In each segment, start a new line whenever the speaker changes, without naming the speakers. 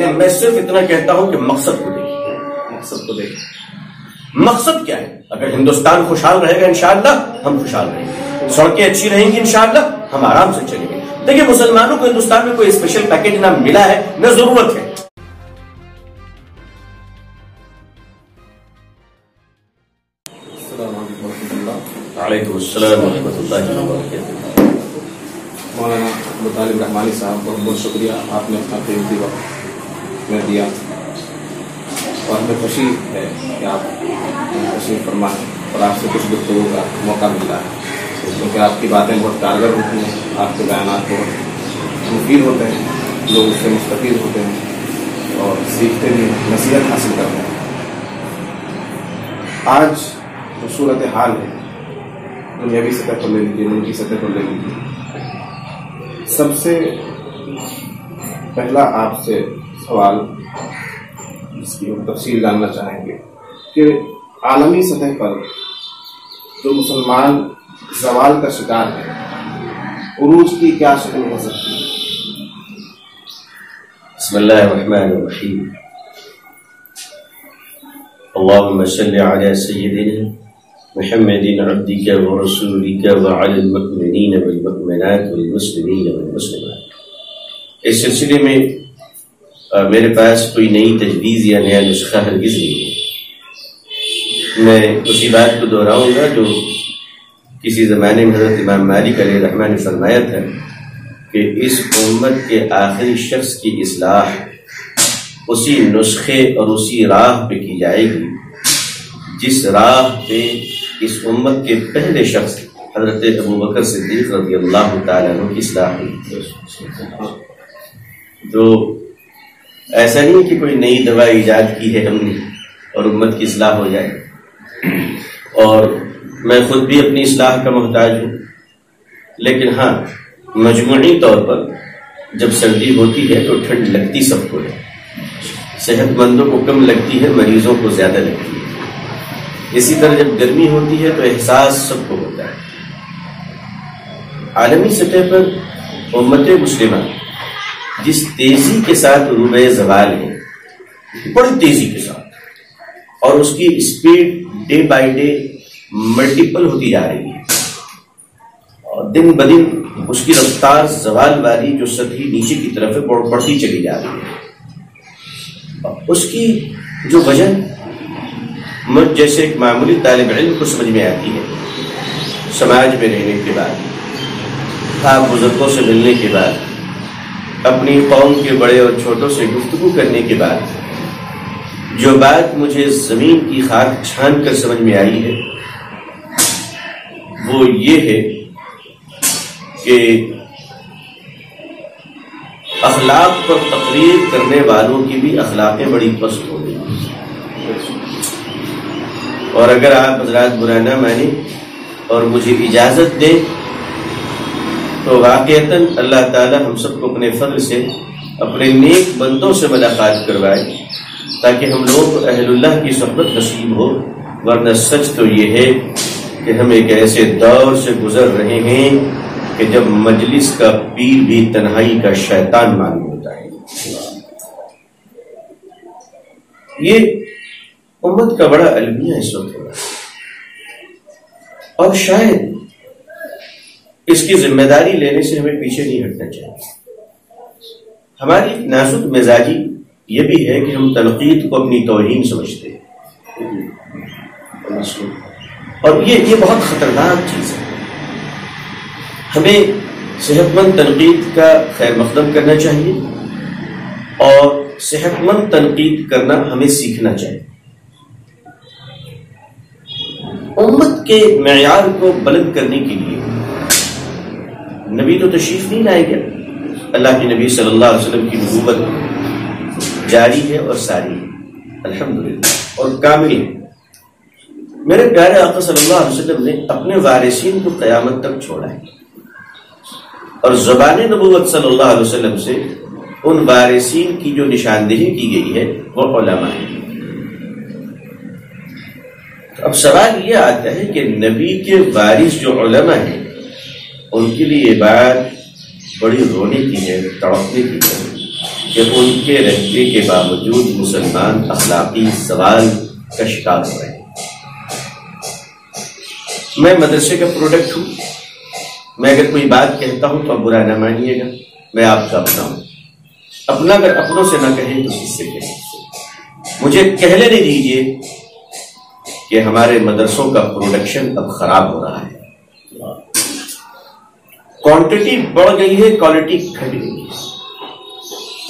لیکن میں صرف اتنا کہتا ہوں کہ مقصد کو دیکھیں، مقصد کو دیکھیں۔ مقصد کیا ہے؟ اگر ہندوستان خوشحال رہے گا انشاءاللہ ہم خوشحال رہیں گے، سڑکیں اچھی رہیں گی انشاءاللہ ہم آرام سے چلیں گے۔ دیکھیں مسلمانوں کو ہندوستان میں کوئی اسپیشل پیکیج نہ ملا ہے نہ ضرورت ہے۔ وعلیکم السلام ورحمۃ اللہ وبرکاتہ۔
مولانا ابو طالب رحمانی صاحب بہت بہت شکریہ، آپ نے اپنا قیمتی وقت میں دیا اور ہمیں خوشی ہے کہ آپ تشریف فرما ہے اور آپ سے کچھ گفتگو کا موقع مل رہا ہے، کیونکہ آپ کی باتیں بہت کارگر ہوتی ہیں، آپ کے بیانات بہت مفید ہوتے ہیں، لوگ اس سے مستفید ہوتے ہیں اور سیکھتے بھی ہیں، نصیحت حاصل کرتے ہیں۔ آج جو صورت حال ہے دنیاوی سطح پر لے لیجیے، ملکی سطح پر لے لیجیے، سب سے پہلا آپ سے سوال جس کی ہم تفصیل جاننا چاہیں گے کہ عالمی سطح پر جو مسلمان زوال کا شکار ہے، عروج کی کیا شکل ہو سکتی ہے؟
بسم اللہ الرحمن الرحیم، اللهم صل على سيدنا محمد عبدك ورسولك وعلى المؤمنين والمؤمنات والمسلمين والمسلمات۔ اس سلسلے میں میرے پاس کوئی نئی تجویز یا نیا نسخہ ہرگز نہیں ہے۔ میں اسی بات کو دہراؤں گا جو کسی زمانے میں حضرت امام مالک علیہ الرحمہ نے فرمایا تھا کہ اس امت کے آخری شخص کی اصلاح اسی نسخے اور اسی راہ پہ کی جائے گی جس راہ پہ اس امت کے پہلے شخص حضرت ابوبکر صدیق رضی اللہ تعالیٰ عنہ کی اصلاح ہوئی۔ تو ایسا نہیں کہ کوئی نئی دوا ایجاد کی ہے ہم نے اور امت کی اصلاح ہو جائے، اور میں خود بھی اپنی اصلاح کا محتاج ہوں، لیکن ہاں مجموعی طور پر جب سردی ہوتی ہے تو ٹھنڈ لگتی سب کو ہے، صحت مندوں کو کم لگتی ہے، مریضوں کو زیادہ لگتی ہے۔ اسی طرح جب گرمی ہوتی ہے تو احساس سب کو ہوتا ہے۔ عالمی سطح پر امت مسلمہ جس تیزی کے ساتھ روبے زوال ہے، بڑی تیزی کے ساتھ، اور اس کی speed day by day multiple ہوتی جا رہی ہے، اور دن بدن اس کی رفتار زوال والی جو سطح نیچے کی طرف ہے بڑھتی چلی جا رہی ہے۔ اس کی جو وجہ مجھ جیسے ایک معمولی طالب علم کو سمجھ میں آتی ہے، سماج میں رہنے کے بعد، آپ بزرگوں سے ملنے کے بعد، اپنی قوم کے بڑے اور چھوٹوں سے گفتگو کرنے کے بعد جو بات مجھے زمین کی خاک چھان کر سمجھ میں آئی ہے وہ یہ ہے کہ اخلاق پر تقریر کرنے والوں کی بھی اخلاقیں بڑی پست ہو گئی، اور اگر آپ حضرات برا نہ مانیں اور مجھے اجازت دیں تو واقعتاً اللہ تعالی ہم سب کو اپنے فضل سے اپنے نیک بندوں سے ملاقات کروائے تاکہ ہم لوگ اہل اللہ کی صحبت نصیب ہو، ورنہ سچ تو یہ ہے کہ ہم ایک ایسے دور سے گزر رہے ہیں کہ جب مجلس کا پیر بھی تنہائی کا شیطان معلوم ہوتا ہے۔ یہ امت کا بڑا المیہ اس وقت ہو رہا ہے، اور شاید اس کی ذمہ داری لینے سے ہمیں پیچھے نہیں ہٹنا چاہیے۔ ہماری نازک مزاجی یہ بھی ہے کہ ہم تنقید کو اپنی توہین سمجھتے ہیں، اور یہ بہت خطرناک چیز ہے۔ ہمیں صحت مند تنقید کا خیر مقدم کرنا چاہیے، اور صحت مند تنقید کرنا ہمیں سیکھنا چاہیے۔ امت کے معیار کو بلند کرنے کے لیے نبی تو تشریف نہیں لائے گا، اللہ کے نبی صلی اللہ علیہ وسلم کی نبوت جاری ہے اور ساری ہے الحمدللہ اور کامل ہے۔ میرے پیارے آقا صلی اللہ علیہ وسلم نے اپنے وارثین کو قیامت تک چھوڑا ہے، اور زبان نبوت صلی اللہ علیہ وسلم سے ان وارثین کی جو نشاندہی کی گئی ہے وہ علماء ہیں۔ اب سوال یہ آتا ہے کہ نبی کے وارث جو علماء ہیں ان کے لیے یہ بات بڑی رونے کی ہے، تڑپنے کی ہے کہ کہ ان کے رہنے کے باوجود مسلمان اخلاقی زوال کا شکار ہو رہے ہیں۔ میں مدرسے کا پروڈکٹ ہوں، میں اگر کوئی بات کہتا ہوں تو آپ برا نہ مانیے گا، میں آپ کا اپنا ہوں، اپنا اگر اپنوں سے نہ کہیں تو کس سے کہیں؟ مجھے کہہ لینے دیجیے کہ ہمارے مدرسوں کا پروڈکشن اب خراب ہو رہا ہے، کوانٹٹی بڑھ گئی ہے، کوالٹی گھٹ گئی ہے۔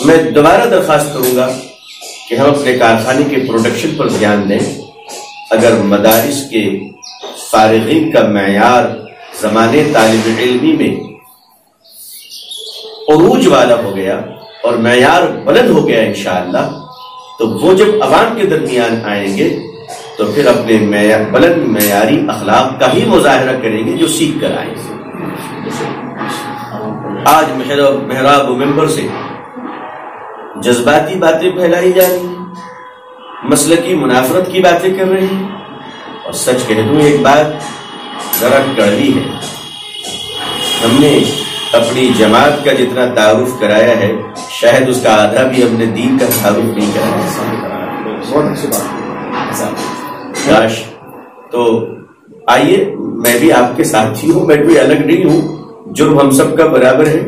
میں دوبارہ درخواست کروں گا کہ ہم اپنے کارخانے کے پروڈکشن پر دھیان دیں۔ اگر مدارس کے فارغین کا معیار زمانے طالب علمی میں عروج والا ہو گیا اور معیار بلند ہو گیا انشاءاللہ، تو وہ جب عوام کے درمیان آئیں گے تو پھر اپنے بلند معیاری اخلاق کا ہی مظاہرہ کریں گے جو سیکھ کر آئیں گے۔ آج محراب و منبر سے جذباتی باتیں پھیلائی جا رہی ہیں، مسلکی منافرت کی باتیں کر رہے ہیں، اور سچ کہہ دوں ایک بات ذرا کڑوی ہے، ہم نے اپنی جماعت کا جتنا تعارف کرایا ہے شاید اس کا آدھا بھی ہم نے دین کا تعارف نہیں کرایا۔
بہت اچھی بات
کاش۔ تو آئیے، میں بھی آپ کے ساتھی ہوں، میں کوئی الگ نہیں ہوں، جرم ہم سب کا برابر ہے،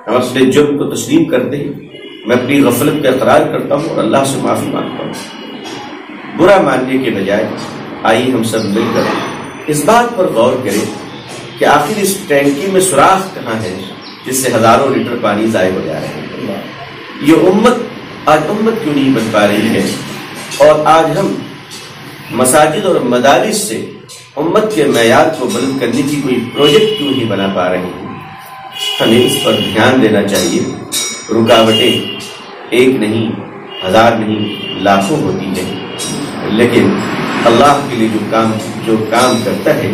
ہم اپنے جرم کو تسلیم کرتے ہیں، میں اپنی غفلت کا اقرار کرتا ہوں اور اللہ سے معافی مانگتا ہوں۔ برا ماننے کے بجائے آئیے ہم سب مل کر اس بات پر غور کریں کہ آخر اس ٹینکی میں سوراخ کہاں ہے جس سے ہزاروں لیٹر پانی ضائع ہو جا رہے ہیں۔ یہ آج امت کیوں نہیں بن پا رہی ہے، اور آج ہم مساجد اور مدارس سے امت کے معیار کو بلند کرنے کی کوئی پروجیکٹ کیوں نہیں بنا پا رہے ہیں؟ ہمیں اس پر دھیان دینا چاہیے۔ رکاوٹیں ایک نہیں، ہزار نہیں، لاکھوں ہوتی ہیں، لیکن اللہ کے لیے جو کام کرتا ہے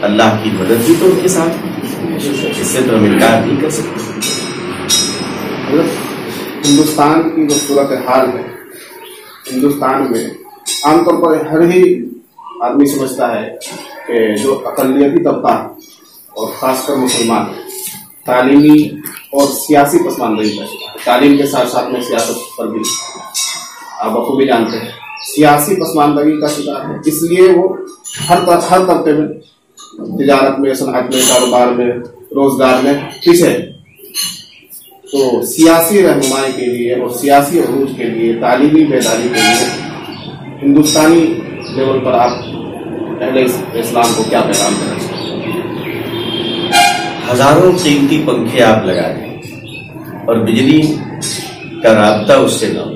اللہ کی مدد بھی تو ان کے ساتھ ہے، اس سے تو ہم انکار نہیں کر سکتے۔
ہندوستان کی جو صورت حال ہے، ہندوستان میں عام طور پر ہر ہی آدمی سمجھتا ہے کہ جو اقلیتی طبقہ اور خاص کر مسلمان تعلیمی اور سیاسی پسماندگی کا شکار ہے۔ تعلیم کے ساتھ ساتھ میں سیاست پر بھی آپ بخوبی جانتے ہیں سیاسی پسماندگی کا شکار ہے، اس لیے وہ ہر طبقے میں، تجارت میں، صنعت میں، کاروبار میں، روزگار میں پیچھے ہے۔ تو سیاسی رہنمائی کے لیے اور سیاسی عروج کے لیے، تعلیمی بیداری کے لیے ہندوستانی لیول پر آپ اہل اسلام کو کیا پیغام دینا چاہتے ہیں؟
ہزاروں قیمتی پنکھے آپ لگا دیں اور بجلی کا رابطہ اس سے نہ ہو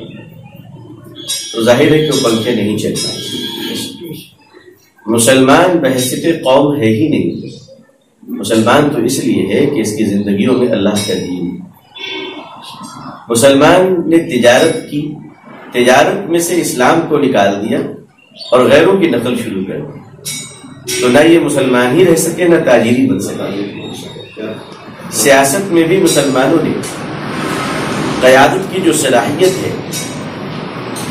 تو ظاہر ہے کہ وہ پنکھے نہیں چل پائے۔ مسلمان بحیثیت قوم ہے ہی نہیں، مسلمان تو اس لیے ہے کہ اس کی زندگیوں میں اللہ کا دین ہے۔ مسلمان نے تجارت کی، تجارت میں سے اسلام کو نکال دیا اور غیروں کی نقل شروع کر دی، تو نہ یہ مسلمان ہی رہ سکے نہ تاجری بن سکے۔ سیاست میں بھی مسلمانوں نے قیادت کی جو صلاحیت ہے،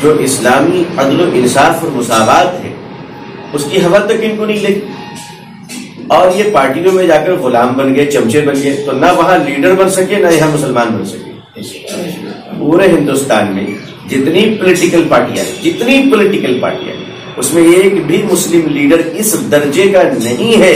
جو اسلامی عدل و انصاف اور مساوات ہے، اس کی ہوا تک ان کو نہیں لگی، اور یہ پارٹیوں میں جا کر غلام بن گئے، چمچے بن گئے، تو نہ وہاں لیڈر بن سکے نہ یہاں مسلمان بن سکے۔ پورے ہندوستان میں جتنی پولیٹیکل پارٹیاں اس میں ایک بھی مسلم لیڈر اس درجے کا نہیں ہے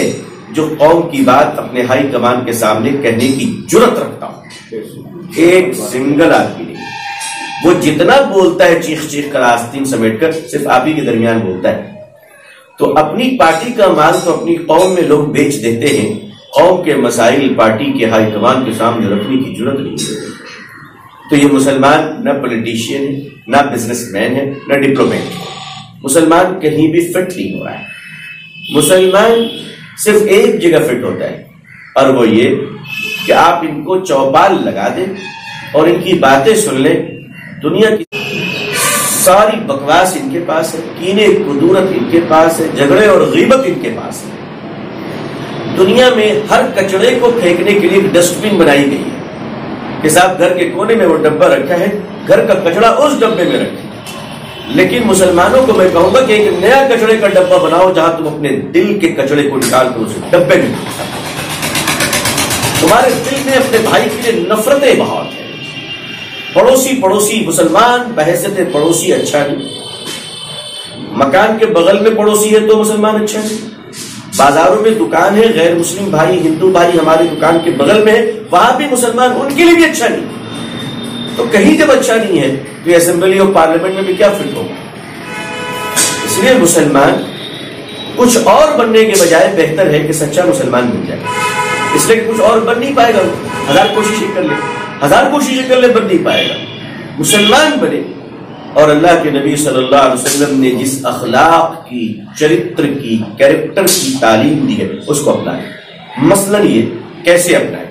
جو قوم کی بات اپنے ہائی کمان کے سامنے کہنے کی جرت رکھتا ہوں۔ ایک سنگل آدمی نہیں، وہ جتنا بولتا ہے چیخ چیخ کر آستین سمیٹ کر صرف آپ ہی کے درمیان بولتا ہے۔ تو اپنی پارٹی کا مال تو اپنی قوم میں لوگ بیچ دیتے ہیں، قوم کے مسائل پارٹی کے ہائی کمان کے سامنے رکھنے کی جرت نہیں ہے۔ تو یہ مسلمان نہ پولیٹیشین ہے، نہ بزنس مین ہے، نہ ڈپلومیٹ ہے، مسلمان کہیں بھی فٹ نہیں ہو رہا ہے۔ مسلمان صرف ایک جگہ فٹ ہوتا ہے، اور وہ یہ کہ آپ ان کو چوپال لگا دیں اور ان کی باتیں سن لیں۔ دنیا کی ساری بکواس ان کے پاس ہے، کینے کدورت ان کے پاس ہے، جھگڑے اور غیبت ان کے پاس ہے۔ دنیا میں ہر کچڑے کو پھینکنے کے لیے ایک ڈسٹ بن بنائی گئی ہے کہ صاحب گھر کے کونے میں وہ ڈبہ رکھا ہے، گھر کا کچڑا اس ڈبے میں رکھیں۔ لیکن مسلمانوں کو میں کہوں گا کہ ایک نیا کچڑے کا ڈبہ بناؤ جہاں تم اپنے دل کے کچڑے کو نکال کر اسے ڈبے میں تمہارے دل میں اپنے بھائی کے لیے نفرتیں بہت ہیں، پڑوسی مسلمان بحیثیت پڑوسی اچھا نہیں، مکان کے بغل میں پڑوسی ہے تو مسلمان اچھا نہیں، بازاروں میں دکان ہے، غیر مسلم بھائی ہندو بھائی ہماری دکان کے بغل میں ہے، وہاں بھی مسلمان ان کے لیے بھی اچھا نہیں، تو کہیں جب اچھا نہیں ہے تو اسمبلی اور پارلیمنٹ میں بھی کیا فٹ ہوگا؟ اس لیے مسلمان کچھ اور بننے کے بجائے بہتر ہے کہ سچا مسلمان بن جائے، اس لیے کہ کچھ اور بن نہیں پائے گا، ہزار کوششیں کر لے بن نہیں پائے گا، مسلمان بنے اور اللہ کے نبی صلی اللہ علیہ وسلم نے جس اخلاق کی، چرتر کی، کیریکٹر کی تعلیم دی ہے اس کو اپنائے۔ مثلاً یہ کیسے اپنائے؟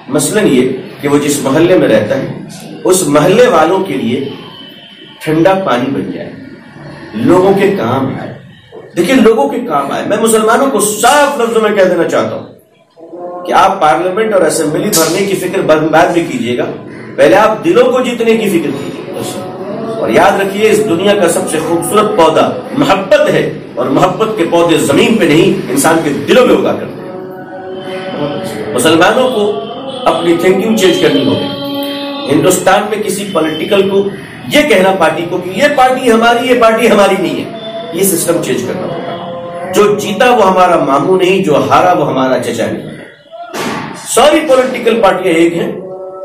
مثلاً یہ کہ وہ جس محلے میں رہتا ہے اس محلے والوں کے لیے ٹھنڈا پانی بن جائے، لوگوں کے کام آئے۔ دیکھیں لوگوں کے کام آئے، میں مسلمانوں کو صاف لفظوں میں کہہ دینا چاہتا ہوں کہ آپ پارلیمنٹ اور اسمبلی بھرنے کی فکر بعد میں کیجیے گا، پہلے آپ دلوں کو جیتنے کی فکر کیجیے، اور یاد رکھیے اس دنیا کا سب سے خوبصورت پودا محبت ہے، اور محبت کے پودے زمین پہ نہیں انسان کے دلوں میں اگا کرتے ہیں۔ مسلمانوں کو اپنی تھنکنگ چینج کرنی ہوگی۔ ہندوستان میں کسی پولیٹیکل کو یہ کہنا پارٹی کو کہ یہ پارٹی ہماری نہیں ہے، یہ سسٹم چینج کرنا ہوگا۔ جو جیتا وہ ہمارا ماموں نہیں، جو ہارا وہ ہمارا چچا نہیں۔ ساری پولیٹیکل پارٹیاں ایک ہیں،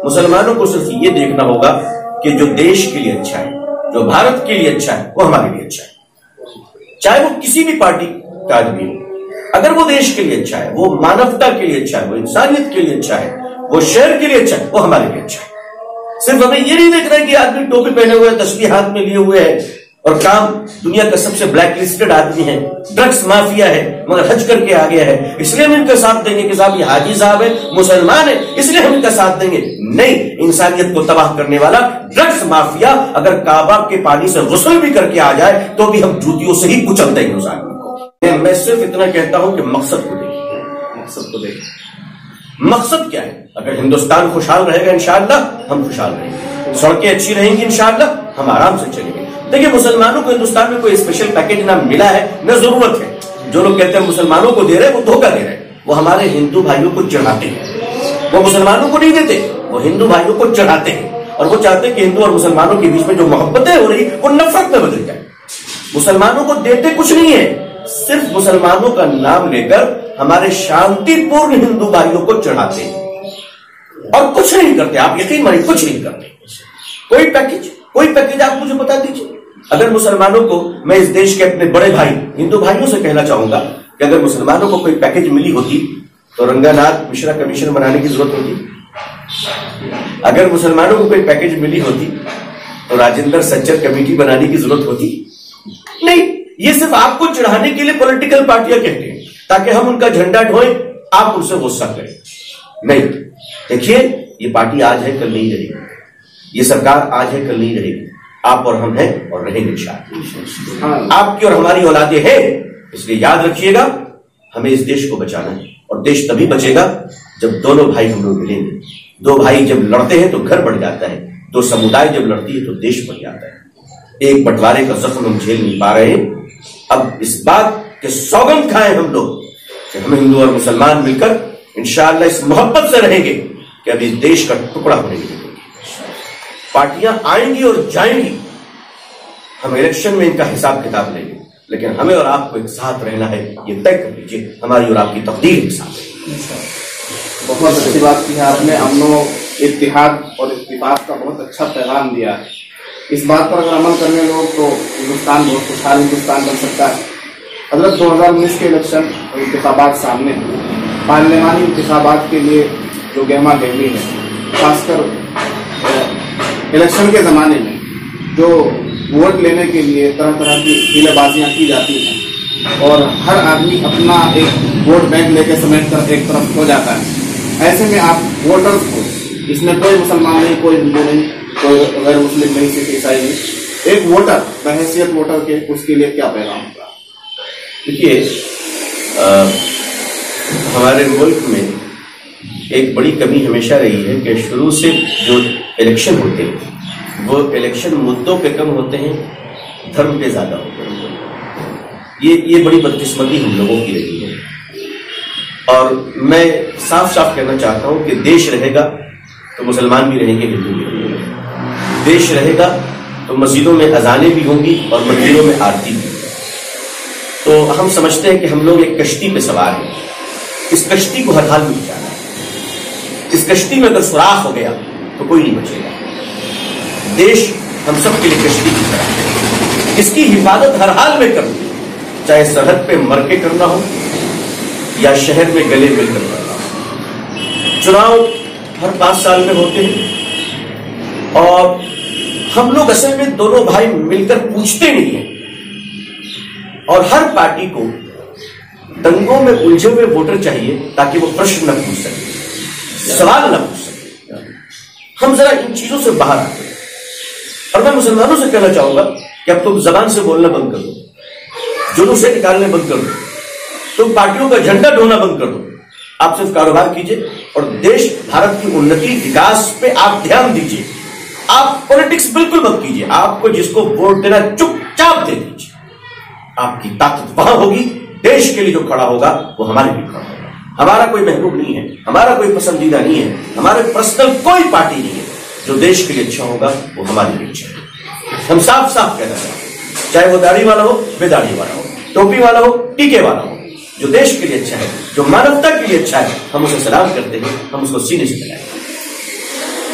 مسلمانوں کو صرف یہ دیکھنا ہوگا کہ جو دیش کے لیے اچھا ہے، جو بھارت کے لیے اچھا ہے وہ ہمارے لیے اچھا ہے، چاہے وہ کسی بھی پارٹی کا آدمی ہو۔ اگر وہ دیش کے لیے اچھا ہے، وہ مانوتا کے لیے اچھا ہے، وہ انسانیت کے لیے اچھا ہے، وہ شہر کے لیے اچھا ہے، وہ ہمارے لیے اچھا ہے۔ صرف ہمیں یہ نہیں دیکھ رہا ہے کہ آدمی ٹوپی پہنے ہوئے تسبیح ہاتھ میں لیے ہوئے ہے اور کام دنیا کا سب سے بلیک لسٹڈ آدمی ہے، ڈرگس مافیا ہے، مگر حج کر کے آ گیا ہے اس لیے ہم ان کا ساتھ دیں گے کہ صاحب یہ حاجی صاحب ہے، مسلمان ہے اس لیے ہم ان کا ساتھ دیں گے۔ نہیں، انسانیت کو تباہ کرنے والا ڈرگس مافیا اگر کعبہ کے پانی سے غسل بھی کر کے آ جائے تو بھی ہم جوتیوں سے ہی کچل دیں گے اس آدمی کو۔ میں صرف اتنا کہتا ہوں کہ مقصد کو دیکھیں، مقصد کیا ہے؟ اگر ہندوستان خوشحال رہے گا انشاءاللہ ہم خوشحال رہیں گے، سڑکیں اچھی رہیں گی انشاءاللہ ہم آرام سے چلیں گے۔ دیکھیں مسلمانوں کو ہندوستان میں کوئی اسپیشل پیکج نہ ملا ہے نہ ضرورت ہے۔ جو لوگ کہتے ہیں مسلمانوں کو دے رہے وہ دھوکہ دے رہے، وہ ہمارے ہندو بھائیوں کو چڑھاتے ہیں، وہ مسلمانوں کو نہیں دیتے، وہ ہندو بھائیوں کو چڑھاتے ہیں، اور وہ چاہتے ہیں کہ ہندو اور مسلمانوں کے بیچ میں جو محبتیں ہو رہی وہ نفرت میں بدل جائے۔ مسلمانوں کو دیتے کچھ نہیں ہے، صرف مسلمانوں کا نام لے کر ہمارے شانتی پورن ہندو بھائیوں کو چڑھاتے ہیں اور کچھ نہیں کرتے۔ آپ یقین مانیے کچھ نہیں کرتے، کوئی پیکج آپ مجھے بتا دیجیے۔ اگر مسلمانوں کو، میں اس دیش کے اپنے بڑے بھائی ہندو بھائیوں سے کہنا چاہوں گا کہ اگر مسلمانوں کو کوئی پیکج ملی ہوتی تو رنگا ناتھ مشرا کمیشن بنانے کی ضرورت ہوتی، اگر مسلمانوں کو کوئی پیکج ملی ہوتی تو راجندر سچر کمیٹی بنانے کی ضرورت ہوتی نہیں۔ یہ صرف آپ کو چڑھانے کے لیے پولیٹیکل پارٹیاں کہتے ہیں تاکہ ہم ان کا جھنڈا ڈھوئیں، آپ ان سے غصہ کریں۔ نہیں، دیکھیے یہ پارٹی آج ہے کل نہیں رہے گی، یہ سرکار آج ہے کل نہیں رہے گی، آپ اور ہم ہیں اور رہیں گے انشاءاللہ۔ آپ کی اور ہماری اولادیں ہیں، اس لیے یاد رکھیے گا ہمیں اس دیش کو بچانا ہے، اور دیش تبھی بچے گا جب دونوں بھائی ہم لوگ ملیں گے۔ دو بھائی جب لڑتے ہیں تو گھر بڑھ جاتا ہے، دو سمودائے جب لڑتی ہے تو دیش بڑھ جاتا ہے۔ ایک بٹوارے کا زخم ہم جھیل نہیں پا رہے ہیں، اب اس بات کے سوگند کھائیں ہم لوگ کہ ہم ہندو اور مسلمان مل کر انشاءاللہ اس محبت سے رہیں گے کہ اب اس دیش کا ٹکڑا ہونے کے لیے پارٹیاں آئیں گی اور جائیں گی، ہم الیکشن میں ان کا حساب کتاب لیں گے، لیکن ہمیں اور آپ کو ایک ساتھ رہنا ہے، یہ طے کر لیجیے، ہماری اور آپ کی تقدیر ایک ساتھ ہے۔
بہت اچھی بات کی ہے آپ نے، امن و اتحاد اور اتفاق کا بہت اچھا پیغام دیا ہے۔ اس بات پر اگر عمل کرنے لوگ تو ہندوستان بہت خوشحال ہندوستان بن سکتا ہے۔ حضرت 2019 کے الیکشن اور انتخابات سامنے ہیں، پارلیمانی انتخابات کے لیے جو گہما گہمی ہے، خاص کر الیکشن کے زمانے میں جو ووٹ لینے کے لیے طرح طرح کی ہیلے بازیاں کی جاتی ہیں اور ہر آدمی اپنا ایک ووٹ بینک لے کے سمیٹ کر ایک طرف ہو جاتا ہے، ایسے میں آپ ووٹرز کو، اس میں کوئی مسلمان نہیں، کوئی ہندو نہیں، کوئی غیر مسلم نہیں، سکھ عیسائی نہیں، ایک ووٹر بحیثیت ووٹر کے اس کے لیے کیا پیغام ہوگا؟
دیکھیے ہمارے ملک میں ایک بڑی کمی ہمیشہ رہی ہے کہ شروع سے جو الیکشن ہوتے ہیں وہ الیکشن مدعوں پہ کم ہوتے ہیں، دھرم پہ زیادہ ہوتے ہیں۔ یہ بڑی بدقسمتی ہم لوگوں کی رہی ہے، اور میں صاف صاف کہنا چاہتا ہوں کہ دیش رہے گا تو مسلمان بھی رہیں گے، ہندو بھی رہیں گے۔ دیش رہے گا تو مسجدوں میں اذانیں بھی ہوں گی اور مندروں میں آرتی بھی ہوگی. تو ہم سمجھتے ہیں کہ ہم لوگ ایک کشتی پہ سوار ہیں. اس کشتی کو ہر حال میں بچانا ہے. اس کشتی میں اگر سوراخ ہو گیا تو کوئی نہیں بچے گا. دیش ہم سب کے لیے کشتی کی طرح ہے. اس کی حفاظت ہر حال میں کرنی، چاہے سرحد پہ مر کے کرنا ہو یا شہر میں گلے مل کر کرنا ہو. چناؤ ہر 5 سال میں ہوتے ہیں اور ہم لوگ اصل میں دونوں بھائی مل کر پوچھتے نہیں ہیں، اور ہر پارٹی کو دنگوں میں الجھے ہوئے ووٹر چاہیے تاکہ وہ پرشن نہ پوچھ سکے، سوال نہ پوچھ سکے. ہم ذرا ان چیزوں سے باہر آتے ہیں. اور میں مسلمانوں سے کہنا چاہوں گا کہ اب تم زبان سے بولنا بند کر دو، جلوسیں نکالنے بند کر دو، تم پارٹیوں کا جھنڈا ڈھونا بند کر دو. آپ صرف کاروبار کیجئے اور دیش بھارت کی انتی وکاس پہ آپ دھیان دیجئے. آپ پولیٹکس بالکل مت کیجئے. آپ کو جس کو ووٹ دینا چپ چاپ دے دیجئے. آپ کی طاقت وہاں ہوگی. دیش کے لیے جو کھڑا ہوگا وہ ہمارے لیے کھڑا ہوگا. ہمارا کوئی محبوب نہیں ہے، ہمارا کوئی پسندیدہ نہیں ہے، ہمارے پرسنل کوئی پارٹی نہیں ہے. جو دیش کے لیے اچھا ہوگا وہ ہمارے لیے اچھا ہے. ہم صاف صاف کہنا چاہتے ہیں، چاہے وہ داڑھی والا ہو، بے داڑھی والا ہو، ٹوپی والا ہو، ٹیکے والا ہو، جو دیش کے لیے اچھا ہے، جو مانوتا کے لیے اچھا ہے، ہم اسے سلام کرتے ہیں، ہم اس کو سینے سے ملائیں.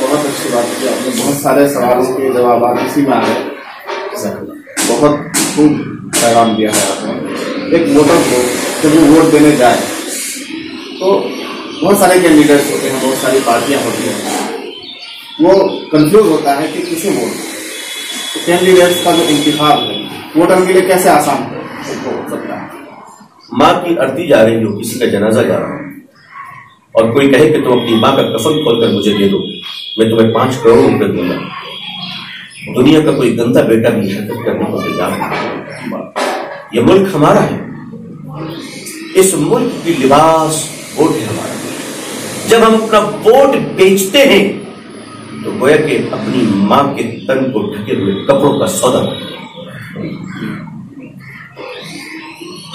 بہت اچھی بات کی آپ نے. بہت سارے سوالوں کے جوابات اسی میں آ گئے. بہت خوب پیغام دیا ہے آپ نے. ایک ووٹر کو جب وہ ووٹ دینے جائے تو بہت سارے کینڈیڈیٹس ہوتے ہیں، بہت ساری پارٹیاں ہوتی ہیں، وہ کنفیوز ہوتا ہے کہ کسے ووٹ. کینڈیڈیٹس کا جو انتخاب ہے ووٹر کے لیے کیسے آسان ہو سکتا ہے؟
ماں کی ارتی جا رہی ہو، کسی کا جنازہ جا رہا ہو، اور کوئی کہے کہ تم اپنی ماں کا کفن کھول کر مجھے دے دو، میں تمہیں 5 کروڑ روپے دوں گا. دنیا کا کوئی گندا بیٹا بھی حرکت کرنے کو تیار نہیں. یہ ملک ہمارا ہے. اس ملک کی لباس ووٹ ہے ہمارا. جب ہم اپنا ووٹ بیچتے ہیں تو گویا کہ اپنی ماں کے تن کو ڈھکے ہوئے کپڑوں کا سودا کرتے ہیں.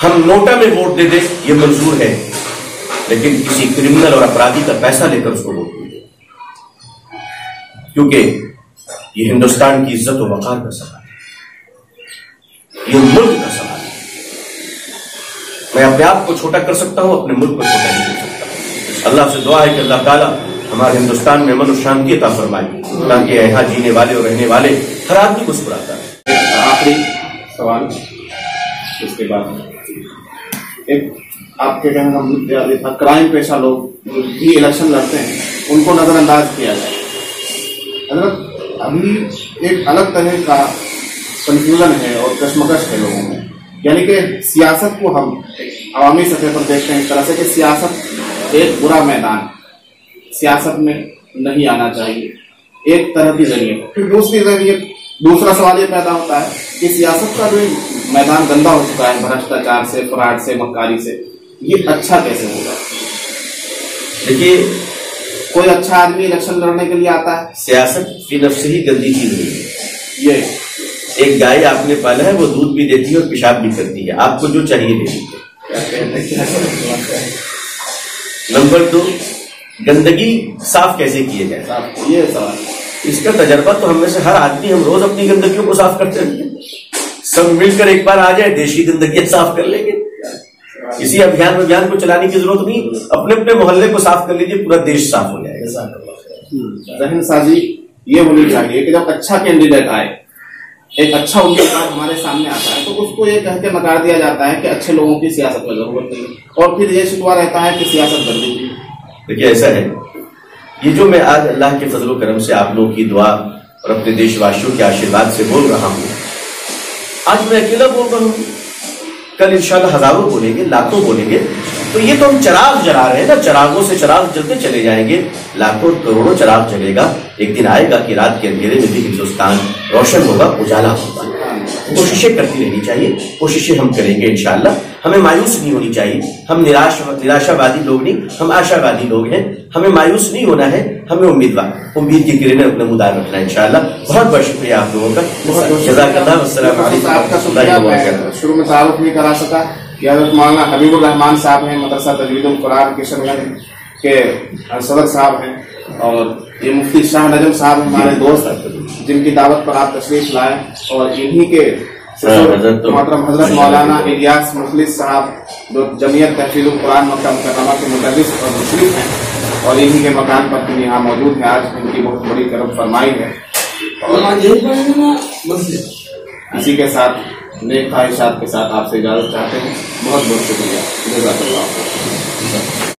ہم نوٹا میں ووٹ دے دیں یہ منظور ہے، لیکن کسی کرمنل اور اپرادھی کا پیسہ لے کر اس کو ووٹ دے دیں، کیونکہ یہ ہندوستان کی عزت و وقار کا سوال ہے، یہ ملک کا سوال ہے. میں اپنے آپ کو چھوٹا کر سکتا ہوں، اپنے ملک کو چھوٹا نہیں کر سکتا. اللہ سے دعا ہے کہ اللہ تعالیٰ ہمارے ہندوستان میں امن و شانتی عطا فرمائے تاکہ یہاں جینے والے اور رہنے والے ہر آدمی مسکراتا ہے.
آخری سوال اس کے بعد ایک آپ کے کہنے کا کرائم پیشہ لوگ بھی الیکشن لڑتے ہیں، ان کو نظر انداز کیا جائے. حضرت ابھی ایک الگ طرح کا کنفیوژن ہے اور کشمکش ہے لوگوں میں، یعنی کہ سیاست کو ہم عوامی سطح پر دیکھتے ہیں اس طرح سے کہ سیاست ایک برا میدان، سیاست میں نہیں آنا چاہیے، ایک طرح کی ذریعے. پھر دوسرا سوال یہ پیدا ہوتا ہے کہ سیاست کا جو میدان گندا ہو چکا ہے بھرشٹاچار سے، فراڈ سے، مکاری سے، یہ اچھا کیسے ہوگا؟
دیکھیے،
کوئی اچھا آدمی الیکشن لڑنے کے لیے آتا ہے؟
سیاست فی نفس ہی گندی چیز نہیں ہے.
یہ
ایک گائے آپ نے پالا ہے، وہ دودھ بھی دیتی ہے اور پیشاب بھی کرتی ہے، آپ کو جو چاہیے دے دیجیے. نمبر 2، گندگی صاف کیسے کیے جائے؟
یہ سوال
اس کا تجربہ تو ہم میں سے ہر آدمی، ہم روز اپنی گندگیوں کو صاف کرتے رہتے ہیں. سب مل کر ایک بار آ جائے، دیشی گندگیاں صاف کر لیں گے. کسی ابھیان کو چلانے کی ضرورت نہیں، اپنے اپنے محلے کو صاف کر لیجیے، پورا دیش صاف ہو جائے گا.
ذہن سازی یہ ہونی چاہیے کہ جب اچھا کینڈیڈیٹ آئے، ایک اچھا امیدوار ہمارے سامنے آتا ہے تو اس کو یہ کہہ کے نکار دیا جاتا ہے کہ اچھے لوگوں کی سیاست میں ضرورت نہیں، اور پھر یہ شکوہ رہتا ہے کہ سیاست گندی کی.
دیکھیے ایسا ہے، یہ جو میں آج اللہ کے فضل و کرم سے آپ لوگوں کی دعا اور اپنے دیش واسیوں کے آشیرواد سے بول رہا ہوں، آج میں اکیلا بول رہا ہوں، کل انشاءاللہ ہزاروں بولیں گے، لاکھوں بولیں گے. تو یہ تو ہم چراغ جلا رہے ہیں نا، چراغوں سے چراغ جلتے چلے جائیں گے، لاکھوں کروڑوں چراغ جلے گا. ایک دن آئے گا کہ رات کے اندھیرے میں بھی ہندوستان روشن ہوگا، اجالا ہوگا. کوششیں کرتی رہنی چاہیے، کوششیں ہم کریں گے انشاءاللہ. ہمیں مایوس نہیں ہونی چاہیے، ہم نراشا وادی لوگ نہیں، ہم آشا وادی لوگ ہیں. ہمیں مایوس نہیں ہونا ہے، ہمیں امید کی کرنیں اپنے مدار رکھنا ہے انشاءاللہ. بہت بہت شکریہ آپ لوگوں کا، بہت بہت جزاک اللہ. السلام علیکم ورحمۃ اللہ وبرکاتہ.
شروع میں تعارف نہیں کرا سکا کہ حضرت مولانا حبیب الرحمان صاحب ہیں، مدرسہ تجوید القرآن کشن گنج کے صدر صاحب ہیں، اور یہ مفتی شاہ نجم صاحب ہمارے دوست جن کی دعوت پر آپ تشریف لائے، اور انہی کے محترم حضرت مولانا الیاس مخلص صاحب جو جمعیت تحفیظ القرآن مکہ مکرمہ کے مدرس اور مشرف ہیں، اور انہی کے مکان پر بھی یہاں موجود ہیں. آج ان کی بہت بڑی کرم فرمائی ہے. اسی کے ساتھ نیک خواہشات کے ساتھ آپ سے اجازت چاہتے ہیں. بہت بہت شکریہ. جزاک اللہ.